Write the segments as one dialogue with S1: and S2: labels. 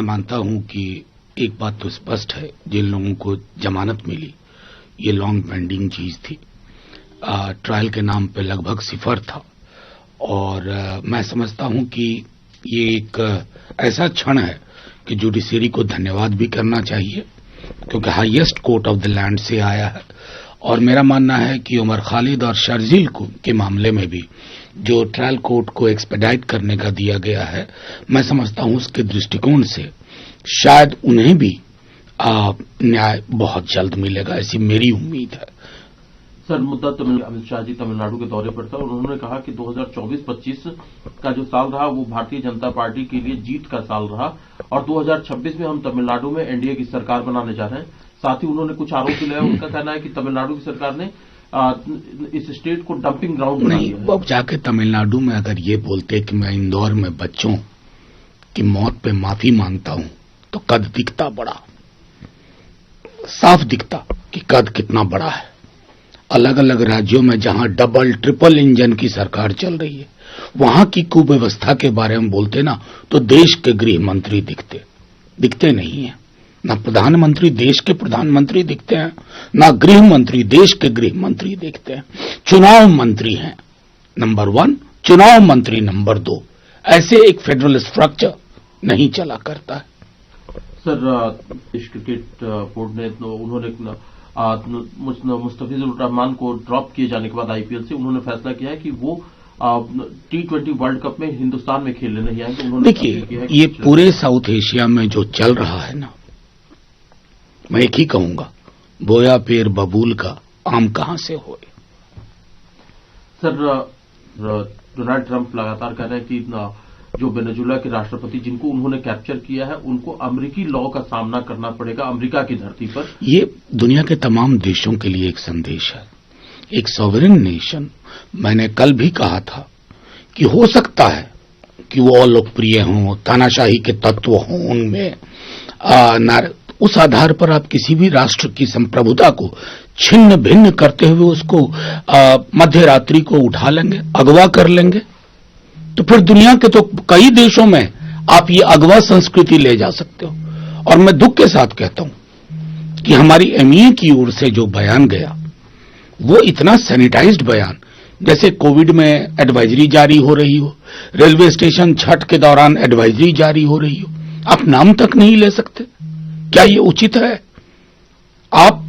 S1: मैं मानता हूं कि एक बात तो स्पष्ट है, जिन लोगों को जमानत मिली ये लॉन्ग पेंडिंग चीज थी। ट्रायल के नाम पे लगभग सिफर था और मैं समझता हूं कि ये एक ऐसा क्षण है कि जुडिशरी को धन्यवाद भी करना चाहिए क्योंकि highest court of the land से आया है। और मेरा मानना है कि उमर खालिद और शर्जील को के मामले में भी जो ट्रायल कोर्ट को एक्सपेडाइट करने का दिया गया है, मैं समझता हूं उसके दृष्टिकोण से शायद उन्हें भी न्याय बहुत जल्द मिलेगा, ऐसी मेरी उम्मीद है।
S2: सर, मुद्दा अमित शाह जी तमिलनाडु के दौरे पर था और उन्होंने कहा कि 2024-25 का जो साल रहा वो भारतीय जनता पार्टी के लिए जीत का साल रहा और 2026 में हम तमिलनाडु में एनडीए की सरकार बनाने जा रहे हैं। साथ ही उन्होंने कुछ आरोप लगाए। उनका कहना है कि तमिलनाडु की सरकार ने इस स्टेट को डंपिंग ग्राउंड बना दिया है।
S1: अब जाके तमिलनाडु में अगर ये बोलते कि मैं इंदौर में बच्चों की मौत पे माफी मांगता हूं तो कद दिखता बड़ा, साफ दिखता कि कद कितना बड़ा है। अलग अलग राज्यों में जहां डबल ट्रिपल इंजन की सरकार चल रही है वहां की कुव्यवस्था के बारे में बोलते ना तो देश के गृह मंत्री दिखते नहीं है। ना प्रधानमंत्री देश के प्रधानमंत्री दिखते हैं, ना गृह मंत्री देश के गृह मंत्री दिखते हैं। चुनाव मंत्री हैं नंबर 1, चुनाव मंत्री नंबर 2। ऐसे एक फेडरल स्ट्रक्चर नहीं चला करता है।
S2: सर, क्रिकेट बोर्ड ने उन्होंने मुस्तफिजुर रहमान को ड्रॉप किए जाने के बाद आईपीएल से उन्होंने फैसला किया है कि वो T20 वर्ल्ड कप में हिंदुस्तान में खेलने नहीं आएंगे।
S1: देखिए, ये पूरे साउथ एशिया में जो चल रहा है ना, मैं एक ही कहूंगा, बोया पेड़ बबूल का आम कहां से होए।
S2: सर, डोनाल्ड ट्रंप लगातार कह रहे हैं कि जो वेनेजुएला के राष्ट्रपति जिनको उन्होंने कैप्चर किया है उनको अमेरिकी लॉ का सामना करना पड़ेगा अमेरिका की धरती पर। ये
S1: दुनिया के तमाम देशों के लिए एक संदेश है, एक सॉवरेन नेशन। मैंने कल भी कहा था कि हो सकता है कि वो अलोकप्रिय हों, तानाशाही के तत्व हों उनमें, उस आधार पर आप किसी भी राष्ट्र की संप्रभुता को छिन्न भिन्न करते हुए उसको मध्य रात्रि को उठा लेंगे, अगवा कर लेंगे। तो फिर दुनिया के तो कई देशों में आप ये अगवा संस्कृति ले जा सकते हो। और मैं दुख के साथ कहता हूं कि हमारी एमईए की ओर से जो बयान गया वो इतना सैनिटाइज्ड बयान, जैसे कोविड में एडवाइजरी जारी हो रही हो, रेलवे स्टेशन छठ के दौरान एडवाइजरी जारी हो रही हो, आप नाम तक नहीं ले सकते। क्या ये उचित है? आप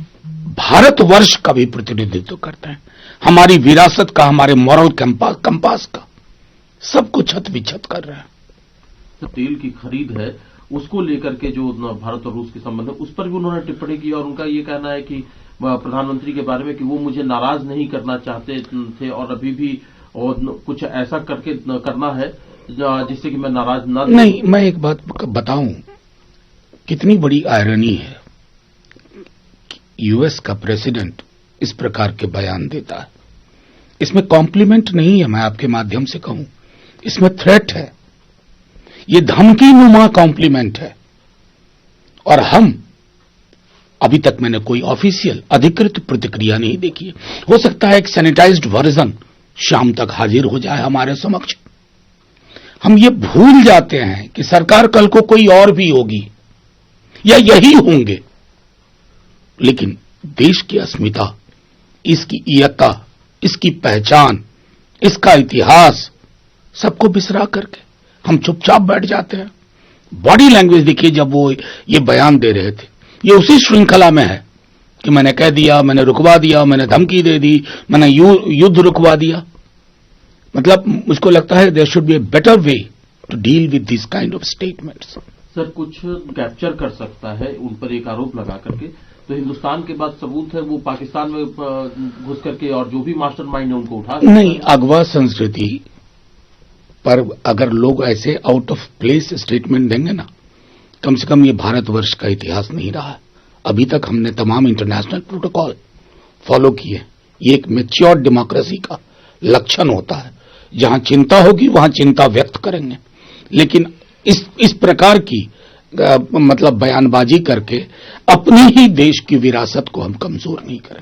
S1: भारतवर्ष का भी प्रतिनिधित्व करते हैं, हमारी विरासत का, हमारे मॉरल कंपास का, सबको छत विछत कर रहे हैं।
S2: तो तेल की खरीद है उसको लेकर के जो भारत और रूस के संबंध है उस पर भी उन्होंने टिप्पणी की और उनका ये कहना है कि प्रधानमंत्री के बारे में कि वो मुझे नाराज नहीं करना चाहते थे और अभी भी और कुछ ऐसा करके करना है जिससे कि मैं नाराज ना।
S1: नहीं, मैं एक बात बताऊं, कितनी बड़ी आयरनी है, यूएस का प्रेसिडेंट इस प्रकार के बयान देता है। इसमें कॉम्प्लीमेंट नहीं है, मैं आपके माध्यम से कहूं, इसमें थ्रेट है, ये धमकी नुमा कॉम्प्लीमेंट है। और हम अभी तक मैंने कोई ऑफिशियल अधिकृत प्रतिक्रिया नहीं देखी है। हो सकता है एक सैनिटाइज्ड वर्जन शाम तक हाजिर हो जाए हमारे समक्ष। हम ये भूल जाते हैं कि सरकार कल को कोई और भी होगी या यही होंगे, लेकिन देश की अस्मिता, इसकी इयत्ता, इसकी पहचान, इसका इतिहास सबको बिसरा करके हम चुपचाप बैठ जाते हैं। बॉडी लैंग्वेज देखिए, जब वो ये बयान दे रहे थे, ये उसी श्रृंखला में है कि मैंने कह दिया, मैंने रुकवा दिया, मैंने धमकी दे दी, मैंने युद्ध रुकवा दिया। मतलब मुझको लगता है there should be a better way to deal with this kind of statements.
S2: Sir, कुछ कैप्चर कर सकता है उन पर एक आरोप लगा करके, तो हिंदुस्तान के बाद सबूत है वो पाकिस्तान में घुस करके और जो भी मास्टरमाइंड है उनको उठा
S1: नहीं। अगवा संस्कृति पर अगर लोग ऐसे आउट ऑफ प्लेस स्टेटमेंट देंगे ना, कम से कम ये भारतवर्ष का इतिहास नहीं रहा है। अभी तक हमने तमाम इंटरनेशनल प्रोटोकॉल फॉलो किए। ये एक मैच्योर डेमोक्रेसी का लक्षण होता है, जहां चिंता होगी वहां चिंता व्यक्त करेंगे, लेकिन इस प्रकार की मतलब बयानबाजी करके अपने ही देश की विरासत को हम कमजोर नहीं करेंगे।